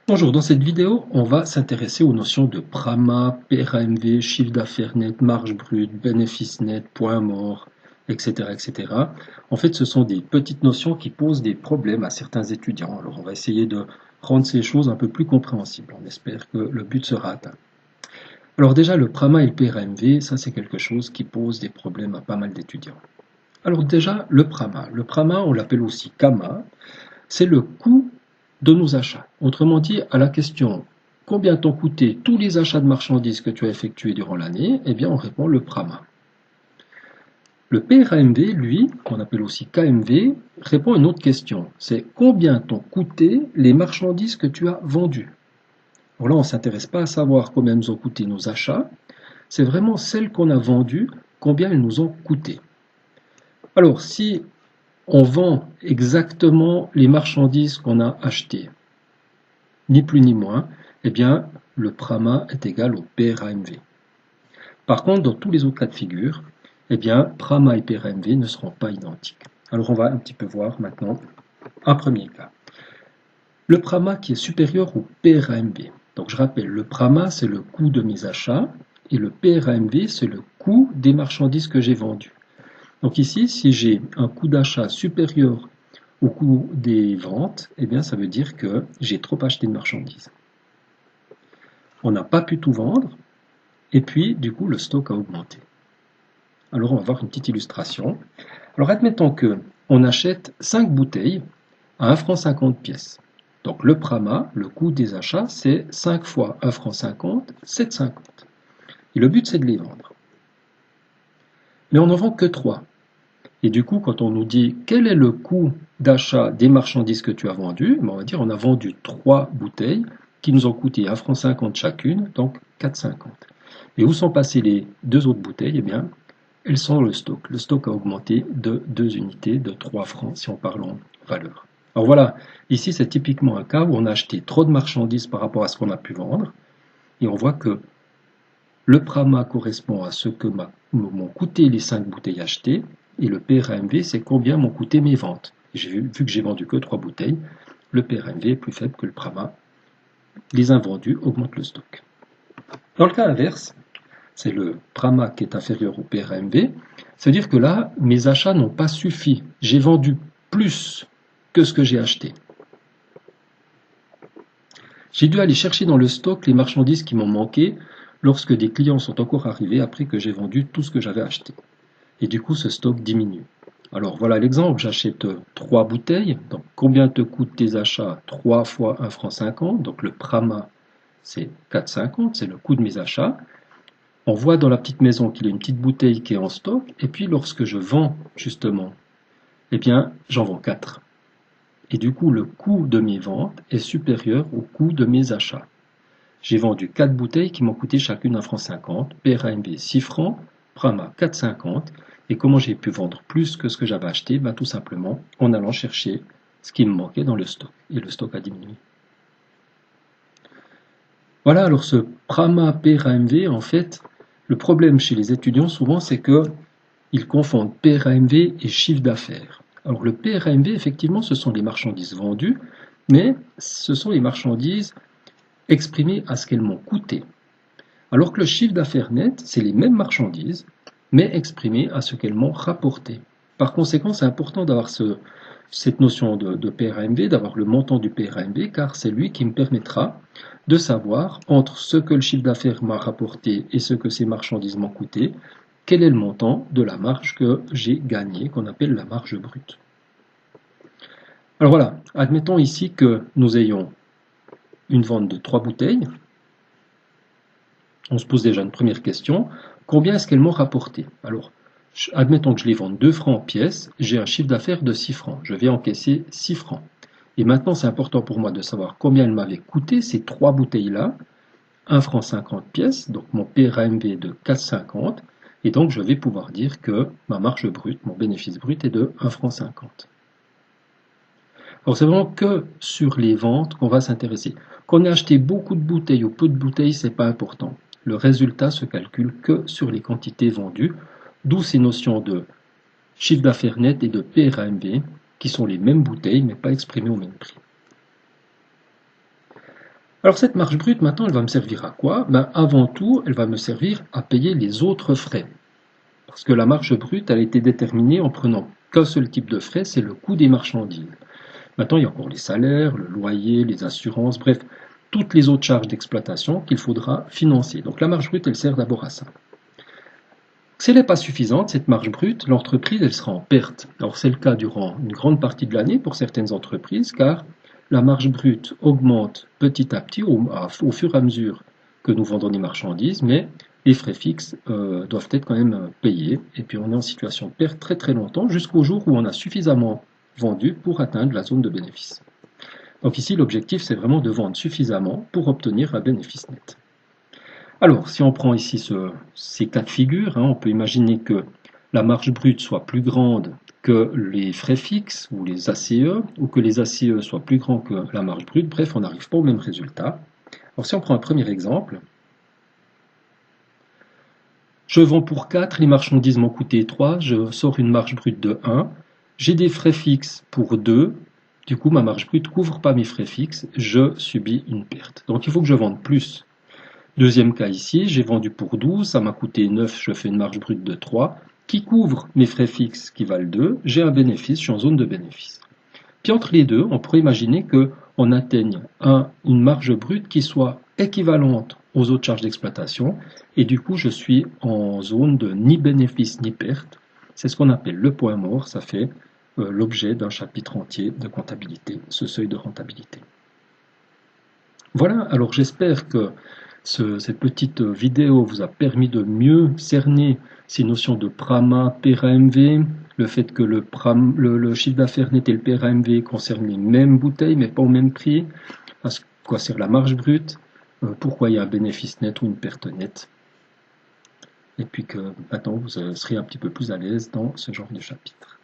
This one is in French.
Bonjour, dans cette vidéo, on va s'intéresser aux notions de PRAMA, PRAMV, chiffre d'affaires net, marge brute, bénéfice net, point mort, etc., etc. En fait, ce sont des petites notions qui posent des problèmes à certains étudiants. Alors, on va essayer de rendre ces choses un peu plus compréhensibles. On espère que le but sera atteint. Alors déjà, le PRAMA et le PRAMV, ça c'est quelque chose qui pose des problèmes à pas mal d'étudiants. Alors déjà, le PRAMA. Le PRAMA, on l'appelle aussi KAMA. C'est le coût de nos achats. Autrement dit, à la question combien t'ont coûté tous les achats de marchandises que tu as effectués durant l'année, eh bien on répond le PRAMA. Le PRAMV, lui, qu'on appelle aussi KMV, répond à une autre question. C'est combien t'ont coûté les marchandises que tu as vendues. Alors là, on ne s'intéresse pas à savoir combien nous ont coûté nos achats, c'est vraiment celles qu'on a vendues, combien elles nous ont coûté. Alors, si on vend exactement les marchandises qu'on a achetées, ni plus ni moins, eh bien, le PRAMA est égal au PRAMV. Par contre, dans tous les autres cas de figure, eh bien, PRAMA et PRAMV ne seront pas identiques. Alors, on va un petit peu voir maintenant un premier cas. Le PRAMA qui est supérieur au PRAMV. Donc, je rappelle, le PRAMA, c'est le coût de mes achats, et le PRAMV, c'est le coût des marchandises que j'ai vendues. Donc ici, si j'ai un coût d'achat supérieur au coût des ventes, eh bien, ça veut dire que j'ai trop acheté de marchandises. On n'a pas pu tout vendre, et puis, du coup, le stock a augmenté. Alors, on va voir une petite illustration. Alors, admettons que on achète 5 bouteilles à 1,50 franc pièce. Donc, le PRAMA, le coût des achats, c'est 5 fois 1,50 franc, 7,50. Et le but, c'est de les vendre. Mais on n'en vend que 3. Et du coup, quand on nous dit quel est le coût d'achat des marchandises que tu as vendues, on va dire on a vendu 3 bouteilles qui nous ont coûté 1,50 franc chacune, donc 4,50. Et où sont passées les 2 autres bouteilles? Eh bien, elles sont dans le stock. Le stock a augmenté de 2 unités, de 3 francs si on parle en valeur. Alors voilà, ici c'est typiquement un cas où on a acheté trop de marchandises par rapport à ce qu'on a pu vendre. Et on voit que le PRAMA correspond à ce que m'ont coûté les 5 bouteilles achetées, et le PRAMV, c'est combien m'ont coûté mes ventes. Vu que j'ai vendu que 3 bouteilles, le PRAMV est plus faible que le PRAMA. Les invendus augmentent le stock. Dans le cas inverse, c'est le PRAMA qui est inférieur au PRAMV, c'est-à-dire que là, mes achats n'ont pas suffi. J'ai vendu plus que ce que j'ai acheté. J'ai dû aller chercher dans le stock les marchandises qui m'ont manqué lorsque des clients sont encore arrivés après que j'ai vendu tout ce que j'avais acheté. Et du coup, ce stock diminue. Alors voilà l'exemple, j'achète 3 bouteilles. Donc combien te coûtent tes achats? 3 fois 1,50 franc. Donc le PRAMA, c'est 4,50, c'est le coût de mes achats. On voit dans la petite maison qu'il y a une petite bouteille qui est en stock. Et puis lorsque je vends justement, eh bien j'en vends 4. Et du coup, le coût de mes ventes est supérieur au coût de mes achats. J'ai vendu 4 bouteilles qui m'ont coûté chacune 1,50 franc, PRAMV 6 francs, PRAMA 4,50. Et comment j'ai pu vendre plus que ce que j'avais acheté? Tout simplement en allant chercher ce qui me manquait dans le stock. Et le stock a diminué. Voilà, alors ce PRAMA, PRAMV, en fait, le problème chez les étudiants souvent, c'est qu'ils confondent PRAMV et chiffre d'affaires. Alors le PRAMV, effectivement, ce sont les marchandises vendues, mais ce sont les marchandises exprimées à ce qu'elles m'ont coûté. Alors que le chiffre d'affaires net, c'est les mêmes marchandises, mais exprimées à ce qu'elles m'ont rapporté. Par conséquent, c'est important d'avoir cette notion de PRAMV, d'avoir le montant du PRAMV, car c'est lui qui me permettra de savoir, entre ce que le chiffre d'affaires m'a rapporté et ce que ces marchandises m'ont coûté, quel est le montant de la marge que j'ai gagnée, qu'on appelle la marge brute. Alors voilà, admettons ici que nous ayons une vente de 3 bouteilles. On se pose déjà une première question. Combien est-ce qu'elles m'ont rapporté? Alors, admettons que je les vende 2 francs pièce, j'ai un chiffre d'affaires de 6 francs. Je vais encaisser 6 francs. Et maintenant, c'est important pour moi de savoir combien elles m'avaient coûté ces 3 bouteilles-là. 1 franc 50 pièces, donc mon PRAMV est de 4,50. Et donc, je vais pouvoir dire que ma marge brute, mon bénéfice brut est de 1 franc 50. Alors, c'est vraiment que sur les ventes qu'on va s'intéresser. Qu'on ait acheté beaucoup de bouteilles ou peu de bouteilles, c'est pas important. Le résultat se calcule que sur les quantités vendues, d'où ces notions de chiffre d'affaires net et de PRAMV, qui sont les mêmes bouteilles, mais pas exprimées au même prix. Alors cette marge brute, maintenant, elle va me servir à quoi? Ben, avant tout, elle va me servir à payer les autres frais. Parce que la marge brute, elle a été déterminée en prenant qu'un seul type de frais, c'est le coût des marchandises. Maintenant, il y a encore les salaires, le loyer, les assurances, bref, toutes les autres charges d'exploitation qu'il faudra financer. Donc la marge brute, elle sert d'abord à ça. Si elle n'est pas suffisante, cette marge brute, l'entreprise, elle sera en perte. Alors c'est le cas durant une grande partie de l'année pour certaines entreprises, car la marge brute augmente petit à petit au fur et à mesure que nous vendons des marchandises, mais les frais fixes doivent être quand même payés. Et puis on est en situation de perte très très longtemps, jusqu'au jour où on a suffisamment vendu pour atteindre la zone de bénéfice. Donc ici, l'objectif, c'est vraiment de vendre suffisamment pour obtenir un bénéfice net. Alors, si on prend ici ces cas de figure, on peut imaginer que la marge brute soit plus grande que les frais fixes ou les ACE, ou que les ACE soient plus grands que la marge brute. Bref, on n'arrive pas au même résultat. Alors, si on prend un premier exemple, je vends pour 4, les marchandises m'ont coûté 3, je sors une marge brute de 1, j'ai des frais fixes pour 2, du coup ma marge brute ne couvre pas mes frais fixes, je subis une perte. Donc il faut que je vende plus. Deuxième cas ici, j'ai vendu pour 12, ça m'a coûté 9, je fais une marge brute de 3, qui couvre mes frais fixes qui valent 2, j'ai un bénéfice, je suis en zone de bénéfice. Puis entre les deux, on pourrait imaginer qu'on atteigne une marge brute qui soit équivalente aux autres charges d'exploitation, et du coup je suis en zone de ni bénéfice ni perte. C'est ce qu'on appelle le point mort, ça fait l'objet d'un chapitre entier de comptabilité, ce seuil de rentabilité. Voilà, alors j'espère que cette petite vidéo vous a permis de mieux cerner ces notions de PRAMA, PRAMV, le fait que le chiffre d'affaires net et le PRAMV concernent les mêmes bouteilles mais pas au même prix, à quoi sert la marge brute, pourquoi il y a un bénéfice net ou une perte nette, et puis que maintenant vous serez un petit peu plus à l'aise dans ce genre de chapitre.